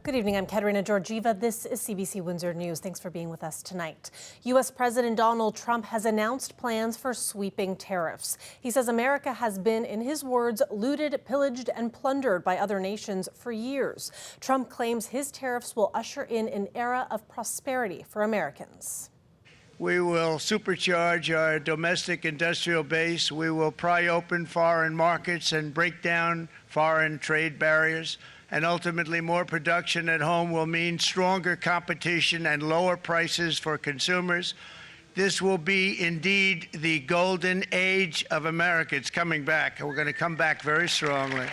Good evening. I'm Katerina Georgieva. This is CBC Windsor News. Thanks for being with us tonight. U.S. President Donald Trump has announced plans for sweeping tariffs. He says America has been, in his words, looted, pillaged, and plundered by other nations for years. Trump claims his tariffs will usher in an era of prosperity for Americans. We will supercharge our domestic industrial base. We will pry open foreign markets and break down foreign trade barriers. And ultimately, more production at home will mean stronger competition and lower prices for consumers. This will be indeed the golden age of America. It's coming back, and we're going to come back very strongly.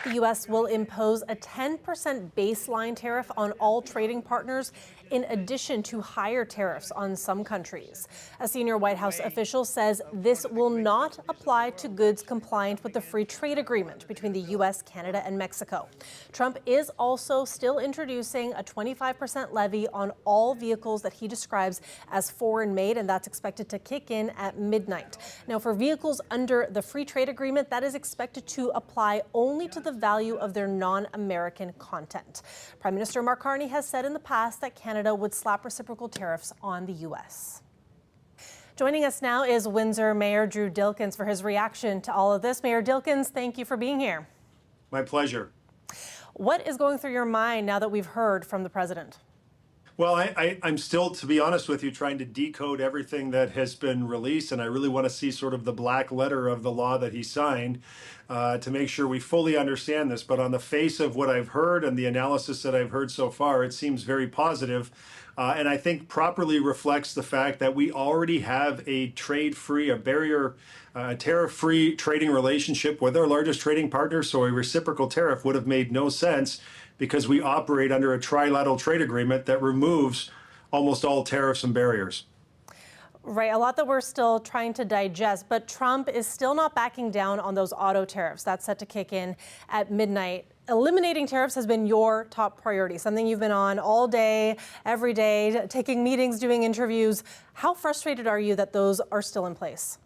The U.S. will impose a 10% baseline tariff on all trading partners, in addition to higher tariffs on some countries. A senior White House official says this will not apply to goods compliant with the free trade agreement between the U.S., Canada, and Mexico. Trump is also still introducing a 25% levy on all vehicles that he describes as foreign-made, and that's expected to kick in at midnight. Now, for vehicles under the free trade agreement, that is expected to apply only to the value of their non-American content. Prime Minister Mark Carney has said in the past that Canada would slap reciprocal tariffs on the U.S. Joining us now is Windsor Mayor Drew Dilkens for his reaction to all of this. Mayor Dilkens, thank you for being here. My pleasure. What is going through your mind now that we've heard from the president? Well, I'm still, to be honest with you, trying to decode everything that has been released, and I really want to see sort of the black letter of the law that he signed to make sure we fully understand this. But on the face of what I've heard and the analysis that I've heard so far, it seems very positive, and I think properly reflects the fact that we already have a trade-free, a barrier, tariff-free trading relationship with our largest trading partner, so a reciprocal tariff would have made no sense, because we operate under a trilateral trade agreement that removes almost all tariffs and barriers. Right, a lot that we're still trying to digest, but Trump is still not backing down on those auto tariffs. That's set to kick in at midnight. Eliminating tariffs has been your top priority, something you've been on all day, every day, taking meetings, doing interviews. How frustrated are you that those are still in place?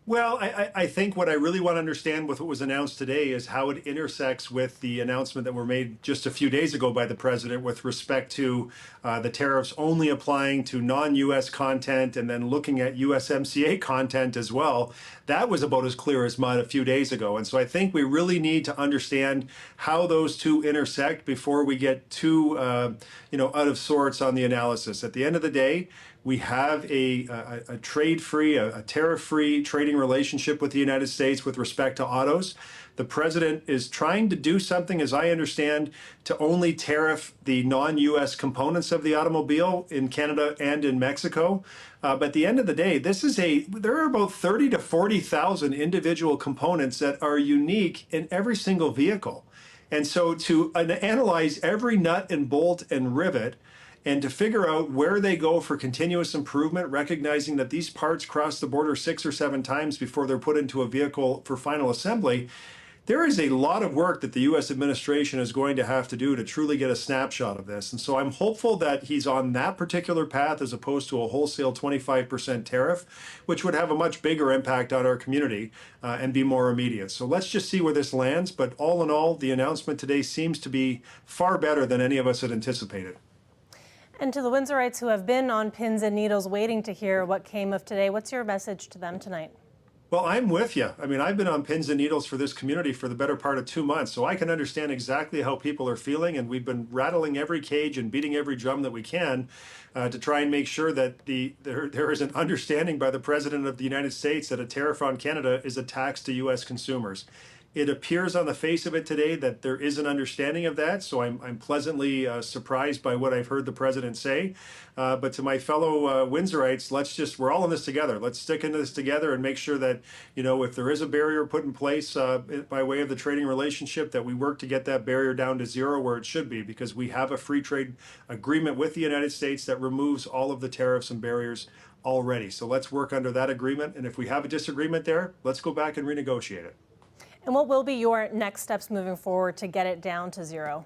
Well, I think what I really want to understand with what was announced today is how it intersects with the announcement that were made just a few days ago by the president with respect to the tariffs only applying to non-U.S. content and then looking at USMCA content as well. That was about as clear as mud a few days ago. And so I think we really need to understand how those two intersect before we get too out of sorts on the analysis. At the end of the day, we have a trade-free, a tariff-free trading relationship with the United States with respect to autos. The president is trying to do something, as I understand, to only tariff the non-U.S. components of the automobile in Canada and in Mexico. But at the end of the day, there are about 30 to 40,000 individual components that are unique in every single vehicle. And so to analyze every nut and bolt and rivet, and to figure out where they go for continuous improvement, recognizing that these parts cross the border 6 or 7 times before they're put into a vehicle for final assembly, there is a lot of work that the U.S. administration is going to have to do to truly get a snapshot of this. And so I'm hopeful that he's on that particular path as opposed to a wholesale 25% tariff, which would have a much bigger impact on our community and be more immediate. So let's just see where this lands. But all in all, the announcement today seems to be far better than any of us had anticipated. And to the Windsorites who have been on pins and needles waiting to hear what came of today, what's your message to them tonight? Well, I'm with you. I mean, I've been on pins and needles for this community for the better part of 2 months, so I can understand exactly how people are feeling, and we've been rattling every cage and beating every drum that we can to try and make sure that there is an understanding by the President of the United States that a tariff on Canada is a tax to U.S. consumers. It appears on the face of it today that there is an understanding of that, so I'm pleasantly surprised by what I've heard the president say. But to my fellow Windsorites, we're all in this together. Let's stick into this together and make sure that, if there is a barrier put in place by way of the trading relationship, that we work to get that barrier down to zero where it should be, because we have a free trade agreement with the United States that removes all of the tariffs and barriers already. So let's work under that agreement, and if we have a disagreement there, let's go back and renegotiate it. And what will be your next steps moving forward to get it down to zero?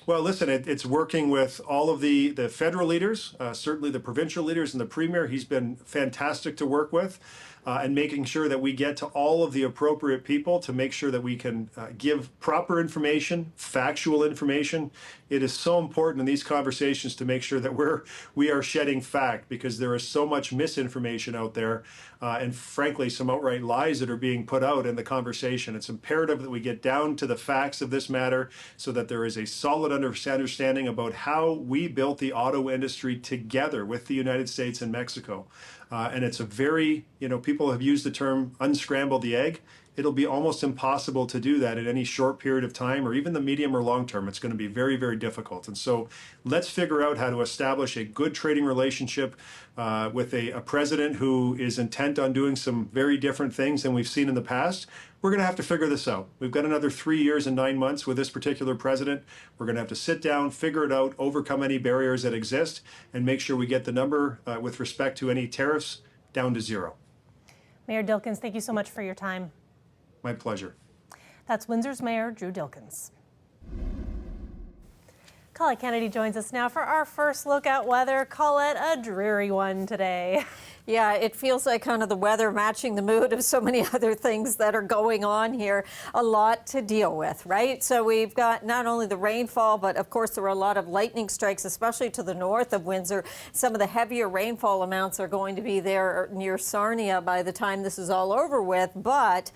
Well, listen, it's working with all of the federal leaders, certainly the provincial leaders and the premier. He's been fantastic to work with. and making sure that we get to all of the appropriate people to make sure that we can give proper information, factual information. It is so important in these conversations to make sure that we are shedding fact, because there is so much misinformation out there, and frankly, some outright lies that are being put out in the conversation. It's imperative that we get down to the facts of this matter so that there is a solid understanding about how we built the auto industry together with the United States and Mexico. And it's a very, people have used the term unscramble the egg. It'll be almost impossible to do that in any short period of time, or even the medium or long term. It's going to be very, very difficult. And so let's figure out how to establish a good trading relationship with a president who is intent on doing some very different things than we've seen in the past. We're going to have to figure this out. We've got another 3 years and 9 months with this particular president. We're going to have to sit down, figure it out, overcome any barriers that exist, and make sure we get the number with respect to any tariffs down to zero. Mayor Dilkens, thank you so much for your time. My pleasure. That's Windsor's Mayor Drew Dilkens. Colette Kennedy joins us now for our first look at weather. Colette, a dreary one today. Yeah, it feels like kind of the weather matching the mood of so many other things that are going on here. A lot to deal with, right? So we've got not only the rainfall, but of course there were a lot of lightning strikes, especially to the north of Windsor. Some of the heavier rainfall amounts are going to be there near Sarnia by the time this is all over with. But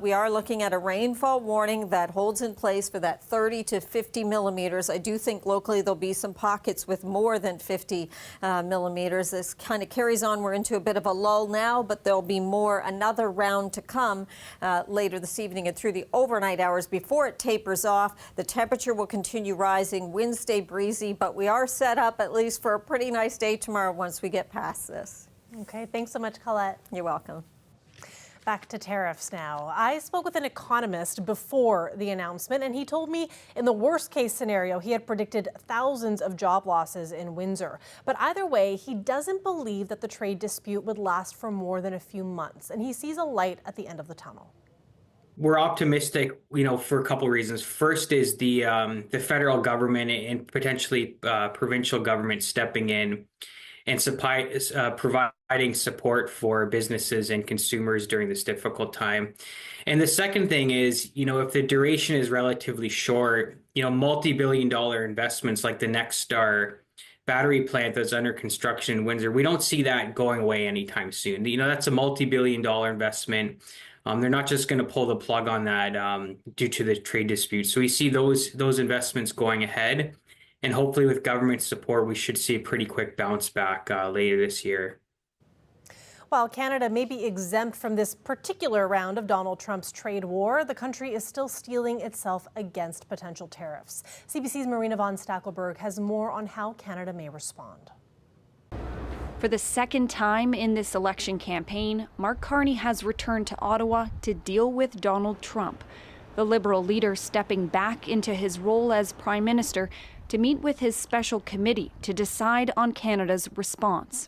we are looking at a rainfall warning that holds in place for that 30 to 50 millimeters. I do think locally there'll be some pockets with more than 50 millimeters. This kind of carries on. We're into a bit of a lull now, but there'll be another round to come later this evening and through the overnight hours before it tapers off. The temperature will continue rising, winds stay breezy, but we are set up at least for a pretty nice day tomorrow once we get past this. Okay, thanks so much, Colette. You're welcome. Back to tariffs now. I spoke with an economist before the announcement, and he told me in the worst case scenario, he had predicted thousands of job losses in Windsor. But either way, he doesn't believe that the trade dispute would last for more than a few months, and he sees a light at the end of the tunnel. We're optimistic, for a couple of reasons. First is the federal government and potentially provincial government stepping in and providing support for businesses and consumers during this difficult time. And the second thing is, if the duration is relatively short, multi-billion-dollar investments like the Nexstar battery plant that's under construction in Windsor, we don't see that going away anytime soon. That's a multi-billion-dollar investment. They're not just going to pull the plug on that due to the trade dispute. So we see those investments going ahead. And hopefully with government support, we should see a pretty quick bounce back later this year. While Canada may be exempt from this particular round of Donald Trump's trade war, the country is still steeling itself against potential tariffs. CBC's Marina von Stackelberg has more on how Canada may respond. For the second time in this election campaign, Mark Carney has returned to Ottawa to deal with Donald Trump. The Liberal leader stepping back into his role as Prime Minister to meet with his special committee to decide on Canada's response.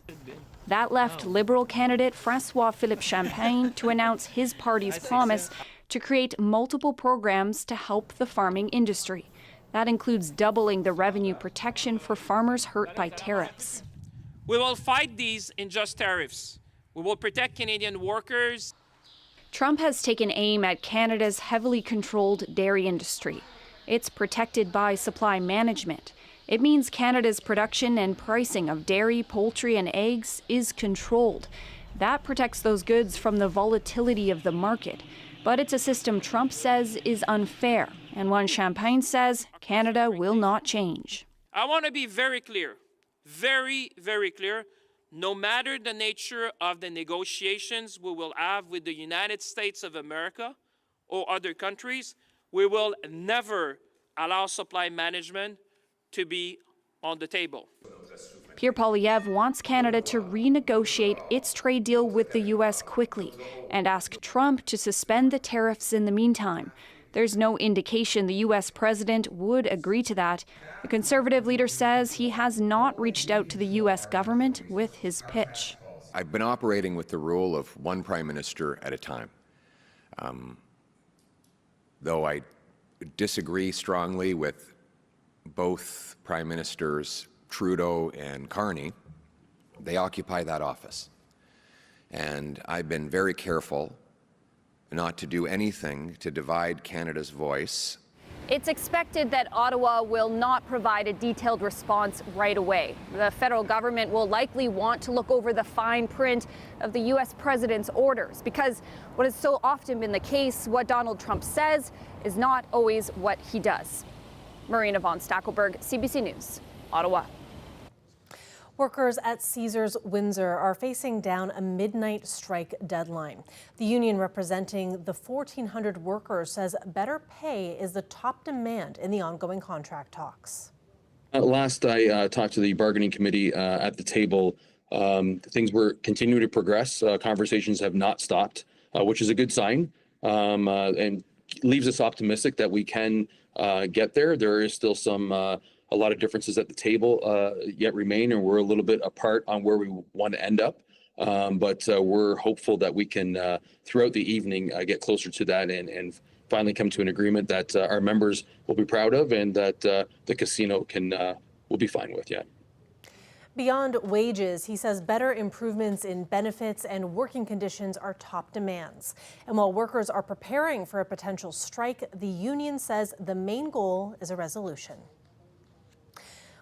That left Liberal candidate François-Philippe Champagne to announce his party's promise to create multiple programs to help the farming industry. That includes doubling the revenue protection for farmers hurt by tariffs. We will fight these unjust tariffs. We will protect Canadian workers. Trump has taken aim at Canada's heavily controlled dairy industry. It's protected by supply management. It means Canada's production and pricing of dairy, poultry, and eggs is controlled. That protects those goods from the volatility of the market. But it's a system Trump says is unfair, and one Champagne says Canada will not change. I want to be very clear, very, very clear. No matter the nature of the negotiations we will have with the United States of America or other countries, we will never allow supply management to be on the table. Pierre Poilievre wants Canada to renegotiate its trade deal with the U.S. quickly and ask Trump to suspend the tariffs in the meantime. There's no indication the U.S. president would agree to that. The Conservative leader says he has not reached out to the U.S. government with his pitch. I've been operating with the rule of one prime minister at a time. Though I disagree strongly with both Prime Ministers Trudeau and Carney, they occupy that office. And I've been very careful not to do anything to divide Canada's voice. It's expected that Ottawa will not provide a detailed response right away. The federal government will likely want to look over the fine print of the U.S. president's orders, because what has so often been the case, what Donald Trump says is not always what he does. Marina von Stackelberg, CBC News, Ottawa. Workers at Caesars Windsor are facing down a midnight strike deadline. The union representing the 1,400 workers says better pay is the top demand in the ongoing contract talks. Last I talked to the bargaining committee at the table, things were continuing to progress. Conversations have not stopped, which is a good sign, and leaves us optimistic that we can get there. There is still a lot of differences at the table yet remain, and we're a little bit apart on where we want to end up. But we're hopeful that we can, throughout the evening, get closer to that and finally come to an agreement that our members will be proud of and that the casino will be fine with. Yeah. Beyond wages, he says better improvements in benefits and working conditions are top demands. And while workers are preparing for a potential strike, the union says the main goal is a resolution.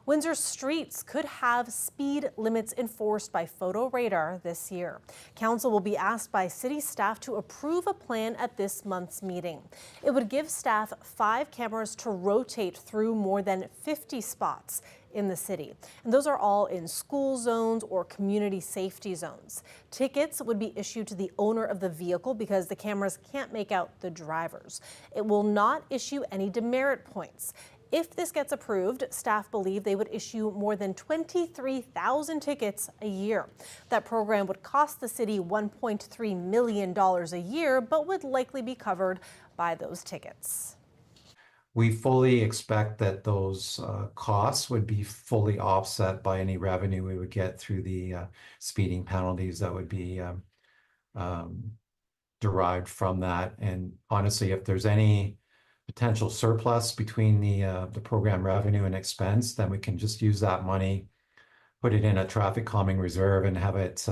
Windsor streets could have speed limits enforced by photo radar this year. Council will be asked by city staff to approve a plan at this month's meeting. It would give staff 5 cameras to rotate through more than 50 spots in the city. And those are all in school zones or community safety zones. Tickets would be issued to the owner of the vehicle because the cameras can't make out the drivers. It will not issue any demerit points. If this gets approved, staff believe they would issue more than 23,000 tickets a year. That program would cost the city $1.3 million a year, but would likely be covered by those tickets. We fully expect that those costs would be fully offset by any revenue we would get through the speeding penalties that would be derived from that. And honestly, if there's any potential surplus between the program revenue and expense, then we can just use that money, put it in a traffic calming reserve, and have it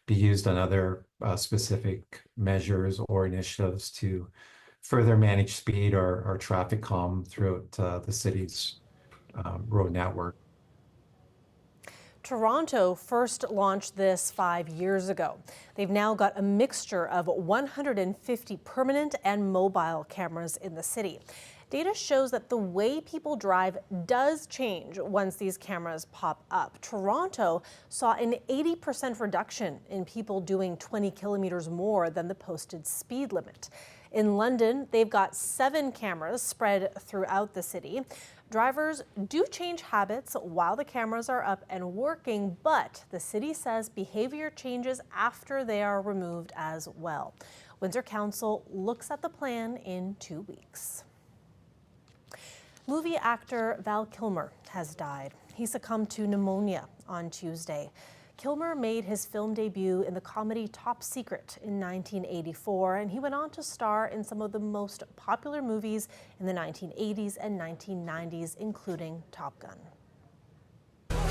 be used on other specific measures or initiatives to further manage speed or traffic calm throughout the city's road network. Toronto first launched this 5 years ago. They've now got a mixture of 150 permanent and mobile cameras in the city. Data shows that the way people drive does change once these cameras pop up. Toronto saw an 80% reduction in people doing 20 kilometers more than the posted speed limit. In London, they've got 7 cameras spread throughout the city. Drivers do change habits while the cameras are up and working, but the city says behavior changes after they are removed as well. Windsor Council looks at the plan in 2 weeks. Movie actor Val Kilmer has died. He succumbed to pneumonia on Tuesday. Kilmer made his film debut in the comedy Top Secret in 1984, and he went on to star in some of the most popular movies in the 1980s and 1990s, including Top Gun.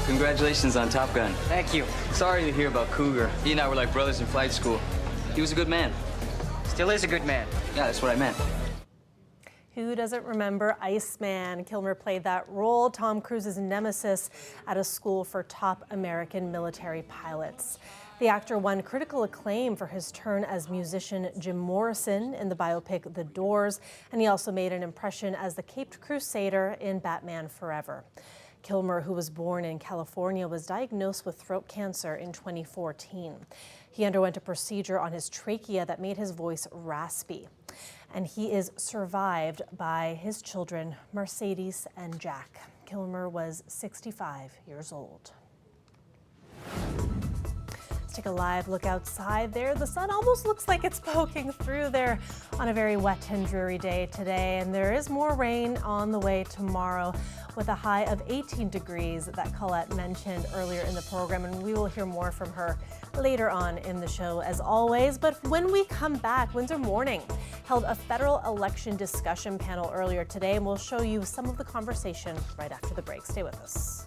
Congratulations on Top Gun. Thank you. Sorry to hear about Cougar. He and I were like brothers in flight school. He was a good man. Still is a good man. Yeah, that's what I meant. Who doesn't remember Iceman? Kilmer played that role, Tom Cruise's nemesis, at a school for top American military pilots. The actor won critical acclaim for his turn as musician Jim Morrison in the biopic The Doors, and he also made an impression as the Caped Crusader in Batman Forever. Kilmer, who was born in California, was diagnosed with throat cancer in 2014. He underwent a procedure on his trachea that made his voice raspy. And he is survived by his children, Mercedes and Jack. Kilmer was 65 years old. Let's take a live look outside there. The sun almost looks like it's poking through there on a very wet and dreary day today. And there is more rain on the way tomorrow with a high of 18 degrees that Colette mentioned earlier in the program. And we will hear more from her later on in the show as always. But when we come back, Windsor Morning held a federal election discussion panel earlier today, and we'll show you some of the conversation right after the break. Stay with us.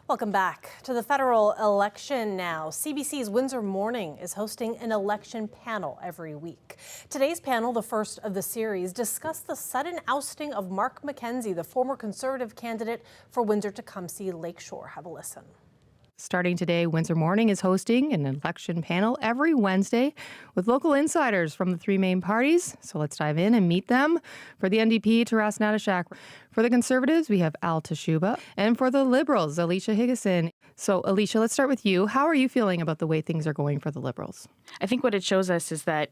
Welcome back to the federal election now. CBC's Windsor Morning is hosting an election panel every week. Today's panel, the first of the series, discussed the sudden ousting of Mark McKenzie, the former Conservative candidate for Windsor-Tecumseh Lakeshore. Have a listen. Starting today, Windsor Morning is hosting an election panel every Wednesday with local insiders from the three main parties. So let's dive in and meet them. For the NDP, Taras Nadashak. For the Conservatives, we have Al Tashuba. And for the Liberals, Alicia Higgison. So, Alicia, let's start with you. How are you feeling about the way things are going for the Liberals? I think what it shows us is that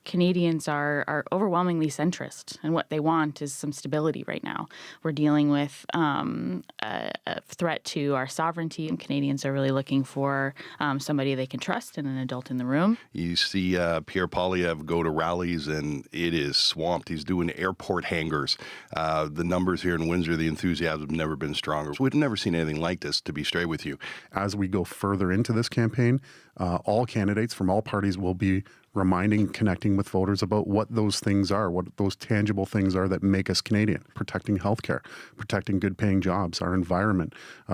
Canadians are overwhelmingly centrist, and what they want is some stability right now. We're dealing with a threat to our sovereignty, and Canadians are really looking for somebody they can trust and an adult in the room. You see Pierre Poilievre go to rallies, and it is swamped. He's doing airport hangars. The numbers here in Windsor, the enthusiasm have never been stronger. We've never seen anything like this, to be straight with you. As we go further into this campaign, all candidates from all parties will be reminding, connecting with voters about what those things are, what those tangible things are that make us Canadian. Protecting healthcare, protecting good paying jobs, our environment,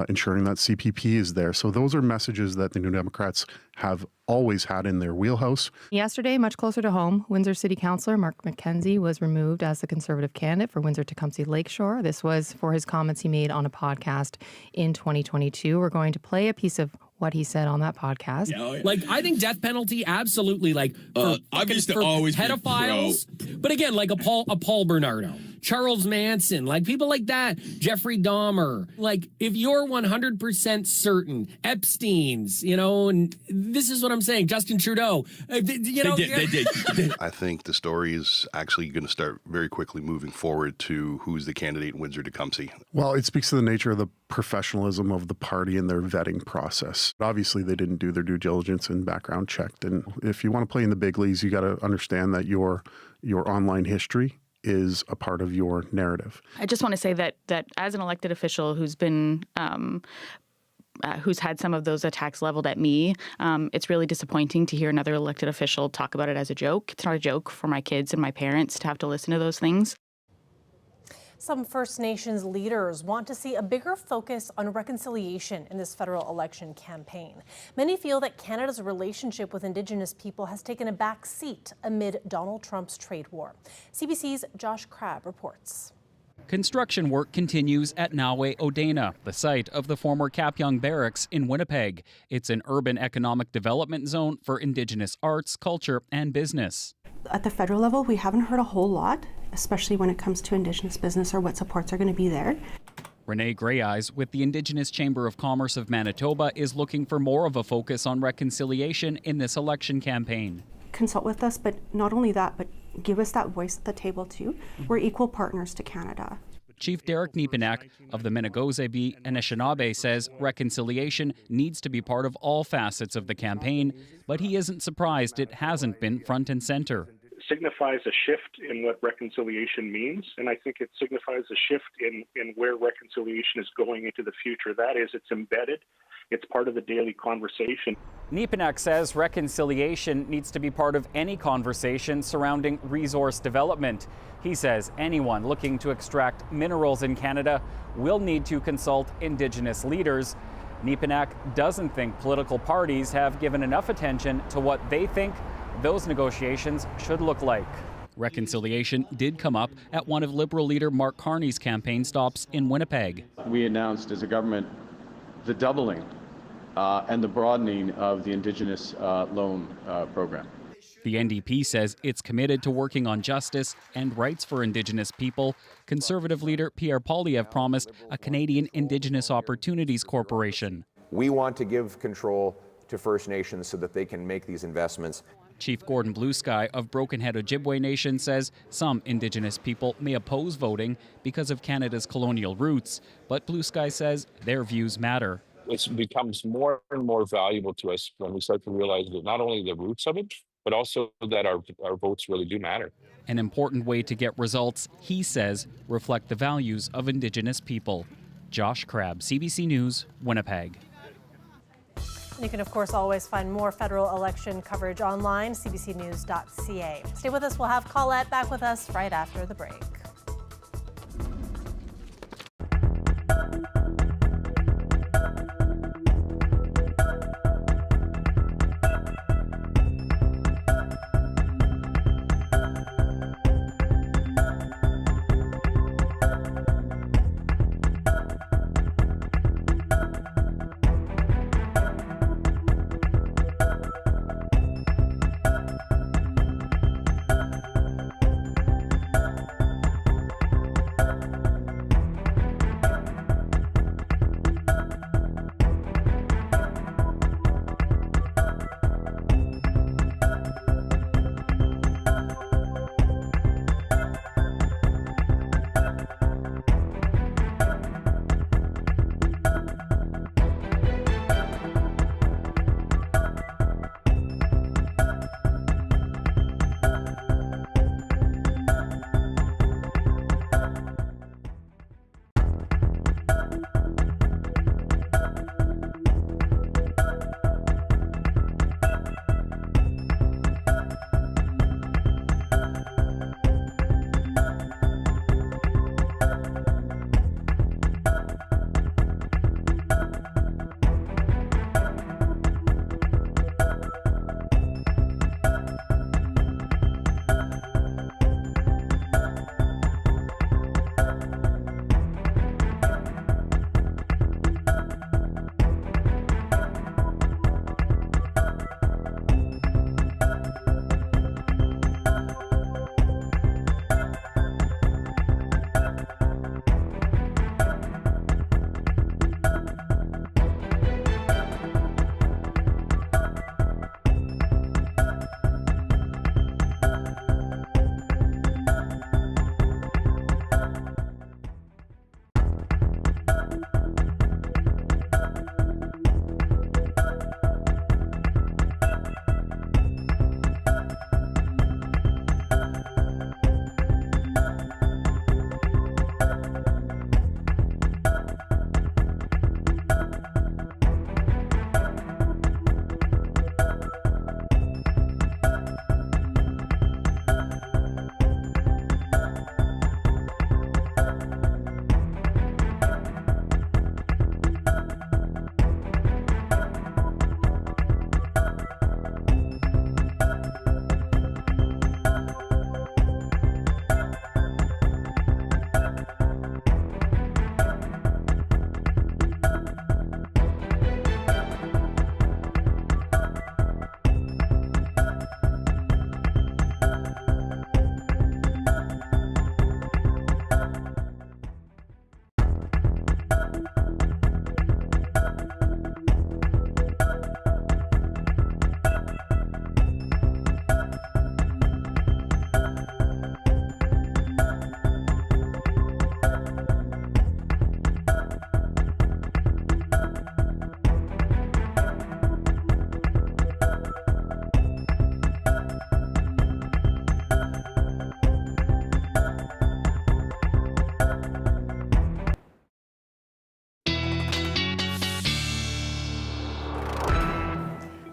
ensuring that CPP is there. So those are messages that the New Democrats have always had in their wheelhouse. Yesterday, much closer to home, Windsor City Councillor Mark McKenzie was removed as the Conservative candidate for Windsor-Tecumseh Lakeshore. This was for his comments he made on a podcast in 2022. We're going to play a piece of what he said on that podcast. Like, I think death penalty, absolutely, like, I used to for always pedophiles. But again, like a Paul Bernardo, Charles Manson, like people like that, Jeffrey Dahmer. Like, if you're 100% certain, Epstein's, and this is what I'm saying, Justin Trudeau, They did. I think the story is actually going to start very quickly moving forward to who's the candidate in Windsor-Tecumseh. Well, it speaks to the nature of the professionalism of the party and their vetting process. Obviously, they didn't do their due diligence and background checked. And if you want to play in the big leagues, you got to understand that your online history is a part of your narrative. I just want to say that as an elected official who's been who's had some of those attacks leveled at me, it's really disappointing to hear another elected official talk about it as a joke. It's not a joke for my kids and my parents to have to listen to those things. Some First Nations leaders want to see a bigger focus on reconciliation in this federal election campaign. Many feel that Canada's relationship with Indigenous people has taken a back seat amid Donald Trump's trade war. CBC's Josh Crabb reports. Construction work continues at Nawe-Odena, the site of the former Kapyong Barracks in Winnipeg. It's an urban economic development zone for Indigenous arts, culture, and business. At the federal level, we haven't heard a whole lot, especially when it comes to Indigenous business or what supports are going to be there. Renee Greyeyes with the Indigenous Chamber of Commerce of Manitoba is looking for more of a focus on reconciliation in this election campaign. Consult with us, but not only that, but give us that voice at the table too. We're equal partners to Canada. Chief Derek Nepinak of the Minnegozebi Anishinaabe says reconciliation needs to be part of all facets of the campaign, but he isn't surprised it hasn't been front and center. Signifies a shift in what reconciliation means, and I think it signifies a shift in where reconciliation is going into the future. That is, it's embedded. It's part of the daily conversation. Nepinak says reconciliation needs to be part of any conversation surrounding resource development. He says anyone looking to extract minerals in Canada will need to consult Indigenous leaders. Nepinak doesn't think political parties have given enough attention to what they think those negotiations should look like. Reconciliation did come up at one of Liberal leader Mark Carney's campaign stops in Winnipeg. We announced as a government the doubling and the broadening of the Indigenous loan program. The NDP says it's committed to working on justice and rights for Indigenous people. Conservative leader Pierre Poilievre promised a Canadian Indigenous Opportunities Corporation. We want to give control to First Nations so that they can make these investments. Chief Gordon Bluesky of Broken Head Ojibwe Nation says some Indigenous people may oppose voting because of Canada's colonial roots, but Bluesky says their views matter. It becomes more and more valuable to us when we start to realize that not only the roots of it, but also that our votes really do matter. An important way to get results, he says, reflect the values of Indigenous people. Josh Crabb, CBC News, Winnipeg. You can, of course, always find more federal election coverage online, cbcnews.ca. Stay with us. We'll have Colette back with us right after the break.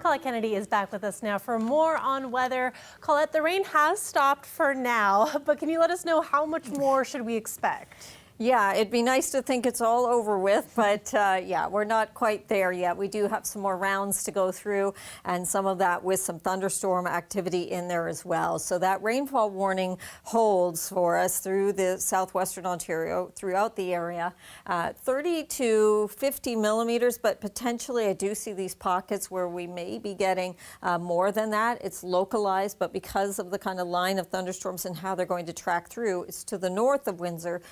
Colette Kennedy is back with us now for more on weather. Colette, the rain has stopped for now, but can you let us know how much more should we expect? Yeah, it'd be nice to think it's all over with, but yeah, we're not quite there yet. We do have some more rounds to go through, and some of that with some thunderstorm activity in there as well. So that rainfall warning holds for us through the southwestern Ontario, throughout the area, 30 to 50 millimeters, but potentially I do see these pockets where we may be getting more than that. It's localized, but because of the kind of line of thunderstorms and how they're going to track through, it's to the north of Windsor.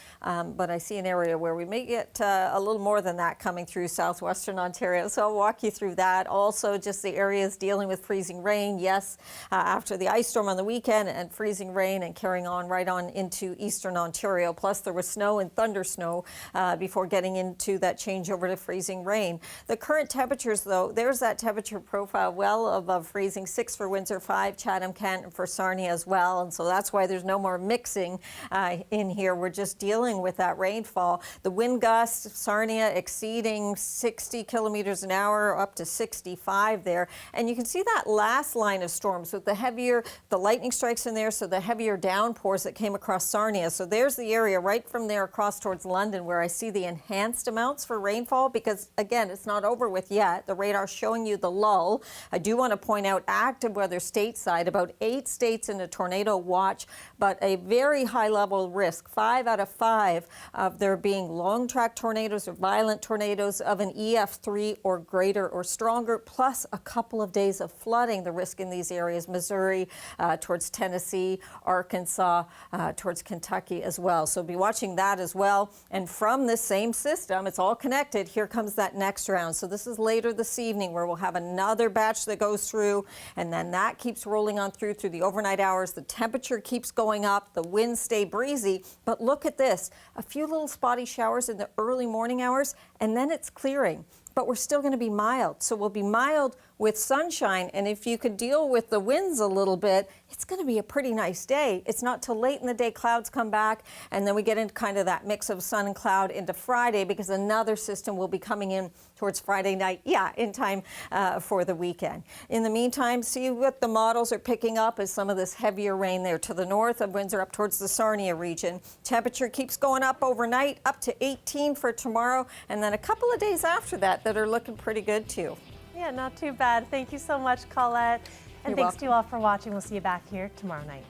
But I see an area where we may get a little more than that coming through southwestern Ontario. So I'll walk you through that. Also, just the areas dealing with freezing rain. Yes, after the ice storm on the weekend and freezing rain and carrying on right on into eastern Ontario. Plus, there was snow and thunder snow before getting into that changeover to freezing rain. The current temperatures, though, there's that temperature profile well above freezing. 6 for Windsor, 5 Chatham, Kent, and for Sarnia as well. And so that's why there's no more mixing in here. We're just dealing with that rainfall. The wind gusts, Sarnia exceeding 60 kilometers an hour, up to 65 there. And you can see that last line of storms with the lightning strikes in there, so the heavier downpours that came across Sarnia. So there's the area right from there across towards London where I see the enhanced amounts for rainfall, because again, it's not over with yet. The radar's showing you the lull. I do want to point out active weather stateside, about 8 states in a tornado watch, but a very high level risk, 5 out of 5 of there being long track tornadoes or violent tornadoes of an EF3 or greater or stronger, plus a couple of days of flooding. The risk in these areas, Missouri, towards Tennessee, Arkansas, towards Kentucky as well. So be watching that as well. And from this same system, it's all connected. Here comes that next round. So this is later this evening where we'll have another batch that goes through, and then that keeps rolling on through the overnight hours. The temperature keeps going up. The winds stay breezy. But look at this. A few little spotty showers in the early morning hours, and then it's clearing. But we're still going to be mild. So we'll be mild with sunshine. And if you could deal with the winds a little bit, it's going to be a pretty nice day. It's not till late in the day clouds come back, and then we get into kind of that mix of sun and cloud into Friday, because another system will be coming in towards Friday night, in time for the weekend. In the meantime, see what the models are picking up is some of this heavier rain there to the north of Windsor, up towards the Sarnia region. Temperature keeps going up overnight, up to 18 for tomorrow, and then a couple of days after that are looking pretty good too. Yeah, not too bad. Thank you so much, Colette. And thanks to you all for watching. We'll see you back here tomorrow night.